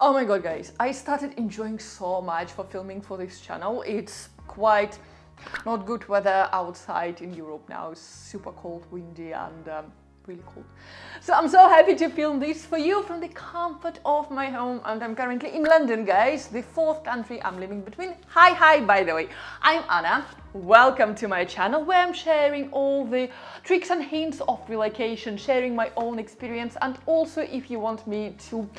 Oh my god guys, I started enjoying so much for filming for this channel. It's quite not good weather outside in Europe now. It's super cold, windy and really cold. So I'm so happy to film this for you from the comfort of my home, and I'm currently in London, guys, the fourth country I'm living between. Hi, by the way, I'm Anna. Welcome to my channel where I'm sharing all the tricks and hints of relocation, sharing my own experience, and also if you want me to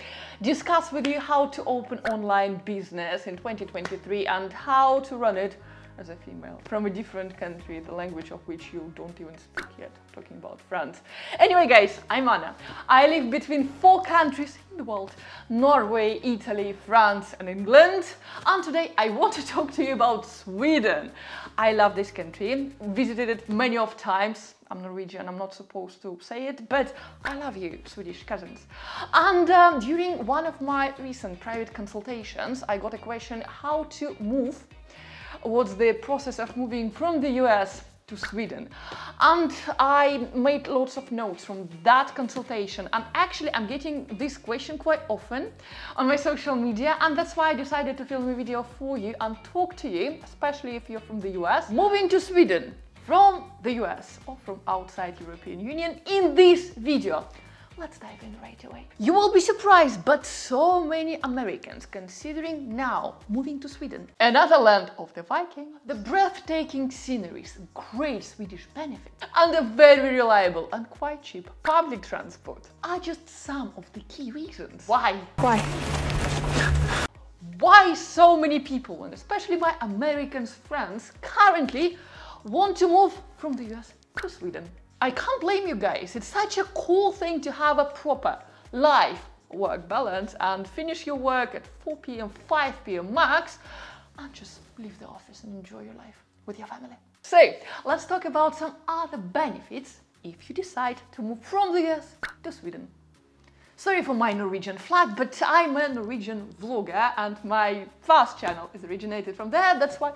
discuss with you how to open online business in 2023 and how to run it as a female from a different country, the language of which you don't even speak yet, talking about France. Anyway guys, I'm Anna. I live between 4 countries in the world: Norway, Italy, France and England. And today I want to talk to you about Sweden. I love this country, visited it many of times. I'm Norwegian, I'm not supposed to say it, but I love you, Swedish cousins. And during one of my recent private consultations, I got a question how to move. What's the process of moving from the US to Sweden? And I made lots of notes from that consultation, and actually I'm getting this question quite often on my social media, and that's why I decided to film a video for you and talk to you, especially if you're from the US, moving to Sweden from the US or from outside European Union. In this video, let's dive in right away. You will be surprised, but so many Americans considering now moving to Sweden, another land of the Viking, the breathtaking sceneries, great Swedish benefits, and a very reliable and quite cheap public transport are just some of the key reasons why so many people, and especially my American friends, currently want to move from the US to Sweden. I can't blame you guys. It's such a cool thing to have a proper life-work balance and finish your work at 4 p.m, 5 p.m. max and just leave the office and enjoy your life with your family. So let's talk about some other benefits if you decide to move from the US to Sweden. Sorry for my Norwegian flag, but I'm a Norwegian vlogger and my first channel is originated from there. That's why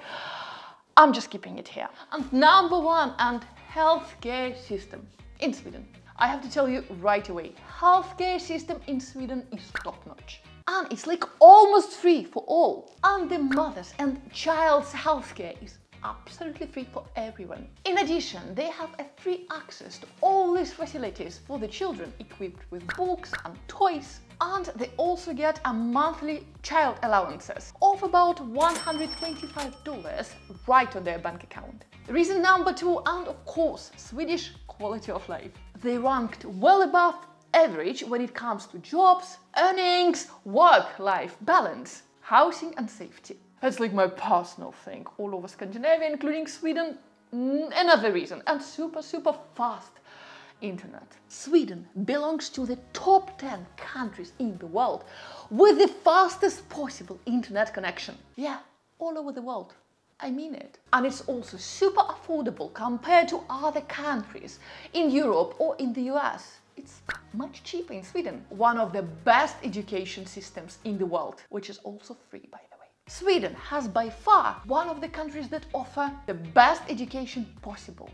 I'm just keeping it here. And number one, and healthcare system in Sweden. I have to tell you right away, healthcare system in Sweden is top-notch. And it's like almost free for all. And the mother's and child's healthcare is absolutely free for everyone. In addition, they have a free access to all these facilities for the children, equipped with books and toys. And they also get a monthly child allowances of about $125 right on their bank account. Reason number 2, and of course, Swedish quality of life. They ranked well above average when it comes to jobs, earnings, work-life balance, housing and safety. That's like my personal thing all over Scandinavia, including Sweden. Another reason, and super fast internet. Sweden belongs to the top 10 countries in the world with the fastest possible internet connection. Yeah, all over the world. I mean it. And it's also super affordable compared to other countries in Europe or in the US. It's much cheaper in Sweden. One of the best education systems in the world, which is also free, by the way. Sweden has by far one of the countries that offer the best education possible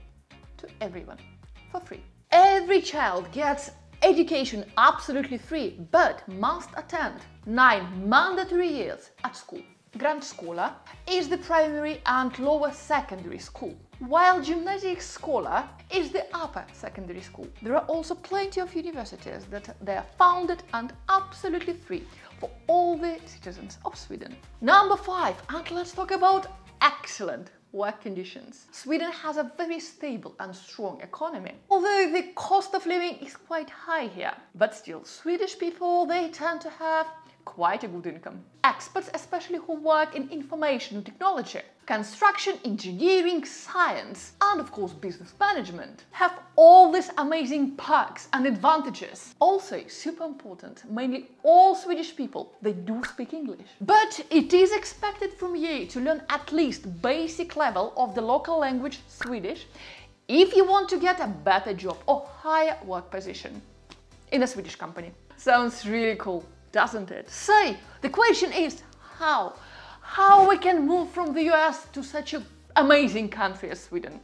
to everyone for free. Every child gets education absolutely free, but must attend 9 mandatory years at school. Grundskola is the primary and lower secondary school, while Gymnasieskola is the upper secondary school. There are also plenty of universities that they are founded and absolutely free for all the citizens of Sweden. Number 5, and let's talk about excellent work conditions. Sweden has a very stable and strong economy, although the cost of living is quite high here. But still, Swedish people, they tend to have quite a good income. Experts, especially who work in information technology, construction, engineering, science, and of course business management, have all these amazing perks and advantages. Also, super important, mainly all Swedish people, they do speak English. But it is expected from you to learn at least basic level of the local language Swedish if you want to get a better job or higher work position in a Swedish company. Sounds really cool, doesn't it? So the question is how we can move from the US to such an amazing country as Sweden.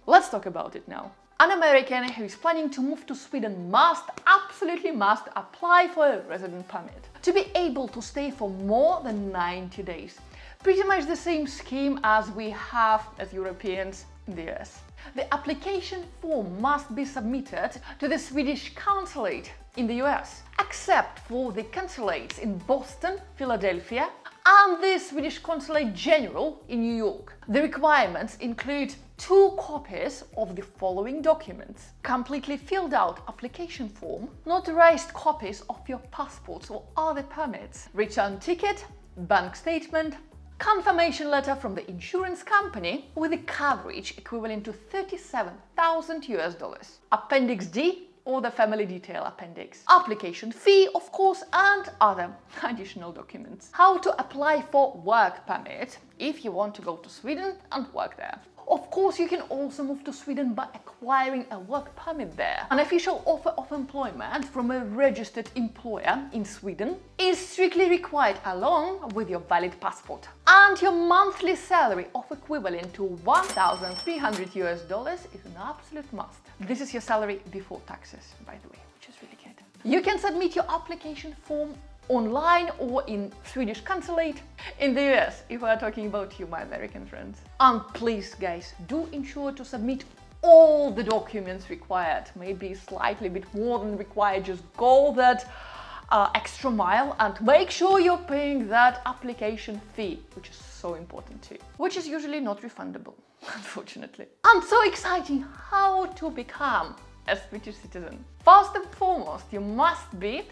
Let's talk about it now. An American who is planning to move to Sweden must absolutely absolutely must apply for a resident permit to be able to stay for more than 90 days. Pretty much the same scheme as we have as Europeans in the US. The application form must be submitted to the Swedish consulate in the US, except for the consulates in Boston, Philadelphia, and the Swedish Consulate General in New York. The requirements include 2 copies of the following documents: completely filled out application form, notarized copies of your passports or other permits, return ticket, bank statement, confirmation letter from the insurance company with a coverage equivalent to $37,000, Appendix D or the family detail appendix, application fee, of course, and other additional documents. How to apply for work permit if you want to go to Sweden and work there. Of course, you can also move to Sweden by acquiring a work permit there. An official offer of employment from a registered employer in Sweden is strictly required along with your valid passport. And your monthly salary of equivalent to $1,300 is an absolute must. This is your salary before taxes, by the way, which is really good. You can submit your application form online or in Swedish consulate in the US, if we are talking about you, my American friends. And please, guys, do ensure to submit all the documents required, maybe slightly bit more than required. Just go that extra mile and make sure you're paying that application fee, which is so important too, which is usually not refundable, unfortunately. And so exciting how to become a Swedish citizen. First and foremost, you must be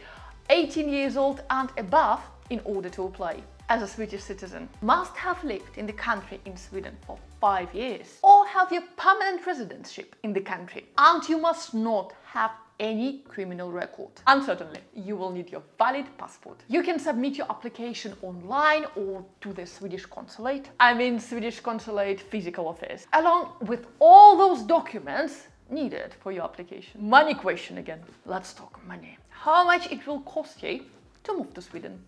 18 years old and above in order to apply. As a Swedish citizen, must have lived in the country in Sweden for 5 years or have your permanent residentship in the country, and you must not have any criminal record. And certainly, you will need your valid passport. You can submit your application online or to the Swedish consulate, Swedish consulate physical office, along with all those documents needed for your application. Money question again. Let's talk money. How much it will cost you to move to Sweden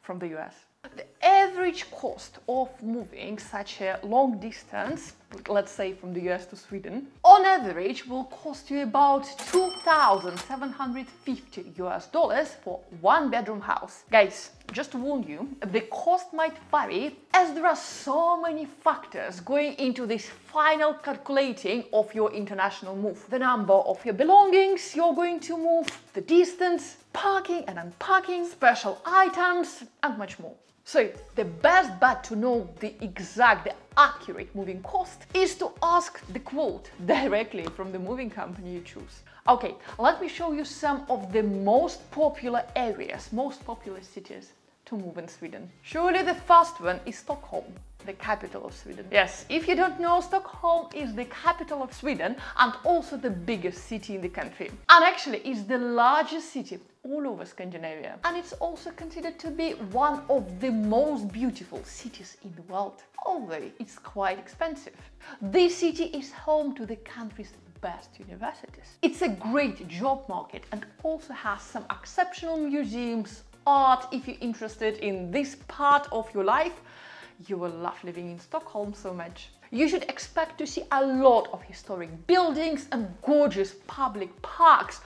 from the US? The average cost of moving such a long distance, let's say from the US to Sweden, on average will cost you about $2,750 for 1-bedroom house. Guys, just to warn you, the cost might vary as there are so many factors going into this final calculating of your international move. The number of your belongings you're going to move, the distance, parking and unparking, special items, and much more. So the best bet to know the accurate moving cost is to ask the quote directly from the moving company you choose. Okay, let me show you some of the most popular areas, most popular cities to move in Sweden. Surely the first one is Stockholm, the capital of Sweden. Yes, if you don't know, Stockholm is the capital of Sweden and also the biggest city in the country. And actually is the largest city all over Scandinavia. And it's also considered to be one of the most beautiful cities in the world, although it's quite expensive. This city is home to the country's best universities. It's a great job market and also has some exceptional museums, art. If you're interested in this part of your life, you will love living in Stockholm so much. You should expect to see a lot of historic buildings and gorgeous public parks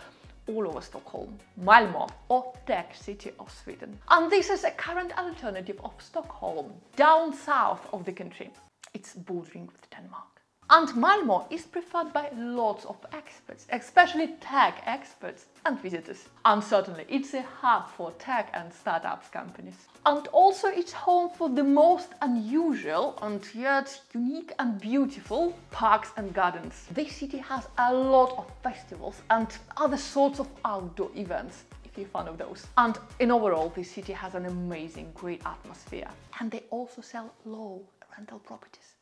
all over Stockholm, Malmö, or tech city of Sweden. And this is a current alternative of Stockholm, down south of the country. It's bordering with Denmark. And Malmö is preferred by lots of experts, especially tech experts and visitors. And certainly it's a hub for tech and startups companies. And also it's home for the most unusual and yet unique and beautiful parks and gardens. This city has a lot of festivals and other sorts of outdoor events, if you're a fan of those. And in overall, this city has an amazing, great atmosphere. And they also sell low rental properties.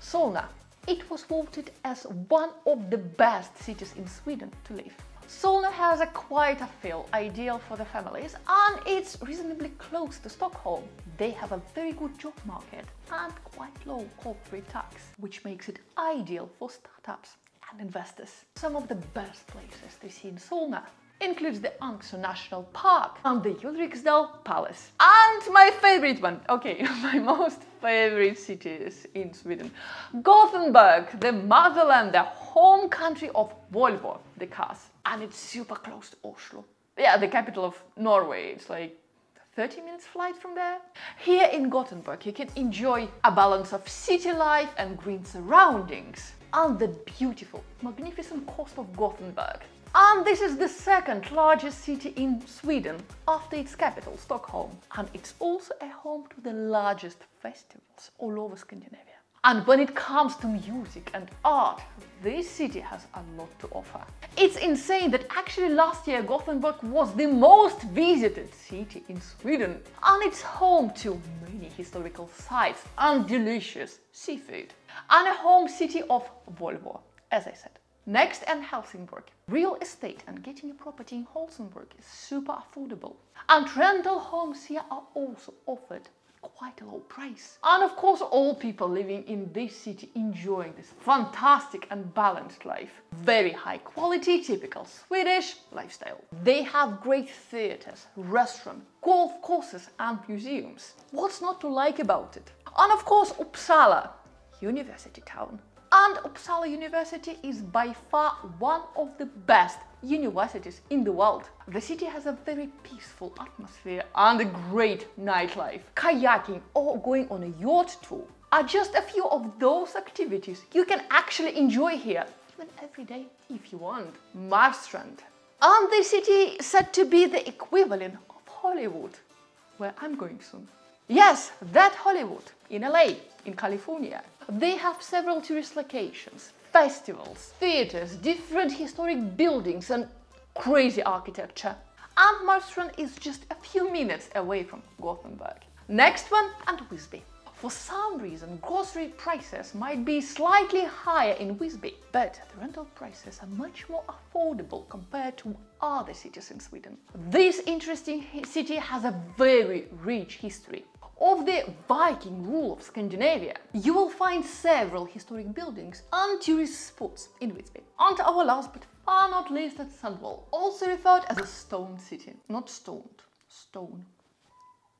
Solna. It was voted as one of the best cities in Sweden to live. Solna has a quite a feel, ideal for the families, and it's reasonably close to Stockholm. They have a very good job market and quite low corporate tax, which makes it ideal for startups and investors. Some of the best places to see in Solna. includes the Ankso National Park and the Ulriksdal Palace. And my favorite one, okay, my most favorite cities in Sweden. Gothenburg, the motherland, the home country of Volvo, the cars. And it's super close to Oslo. Yeah, the capital of Norway. It's like 30 minutes flight from there. Here in Gothenburg, you can enjoy a balance of city life and green surroundings. And the beautiful, magnificent coast of Gothenburg. And this is the second largest city in Sweden after its capital, Stockholm. And it's also a home to the largest festivals all over Scandinavia. And when it comes to music and art, this city has a lot to offer. It's insane that actually last year Gothenburg was the most visited city in Sweden. And it's home to many historical sites and delicious seafood. And a home city of Volvo, as I said. Next, and Helsingborg. Real estate and getting a property in Helsingborg is super affordable. And rental homes here are also offered at quite a low price. And of course, all people living in this city enjoying this fantastic and balanced life. Very high quality, typical Swedish lifestyle. They have great theaters, restaurants, golf courses and museums. What's not to like about it? And of course, Uppsala, university town. And Uppsala University is by far one of the best universities in the world. The city has a very peaceful atmosphere and a great nightlife. Kayaking or going on a yacht tour are just a few of those activities you can actually enjoy here, even every day if you want. Marstrand. And the city is said to be the equivalent of Hollywood, where I'm going soon. Yes, that Hollywood, in LA, in California. They have several tourist locations, festivals, theaters, different historic buildings and crazy architecture. And Marstrand is just a few minutes away from Gothenburg. Next one, and Visby. For some reason, grocery prices might be slightly higher in Visby, but the rental prices are much more affordable compared to other cities in Sweden. This interesting city has a very rich history. Of the Viking rule of Scandinavia, you will find several historic buildings and tourist spots in Visby. And our last but far not least at Sundsvall, also referred as a stone city. Not stoned, stone.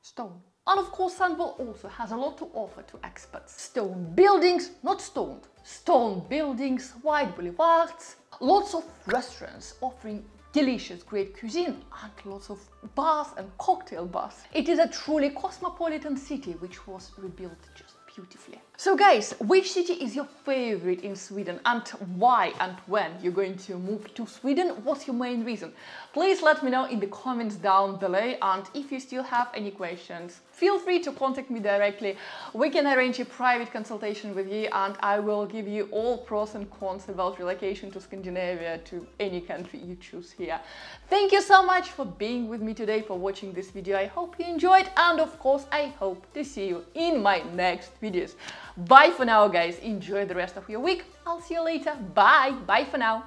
Stone. And of course, Sundsvall also has a lot to offer to expats. Stone buildings, not stoned. Stone buildings, wide boulevards, lots of restaurants offering delicious, great cuisine and lots of bars and cocktail bars. It is a truly cosmopolitan city which was rebuilt just beautifully. So guys, which city is your favorite in Sweden and why and when you're going to move to Sweden? What's your main reason? Please let me know in the comments down below, and if you still have any questions, feel free to contact me directly. We can arrange a private consultation with you and I will give you all pros and cons about relocation to Scandinavia, to any country you choose here. Thank you so much for being with me today, for watching this video. I hope you enjoyed, and of course I hope to see you in my next videos. Bye for now guys, enjoy the rest of your week. I'll see you later. Bye for now.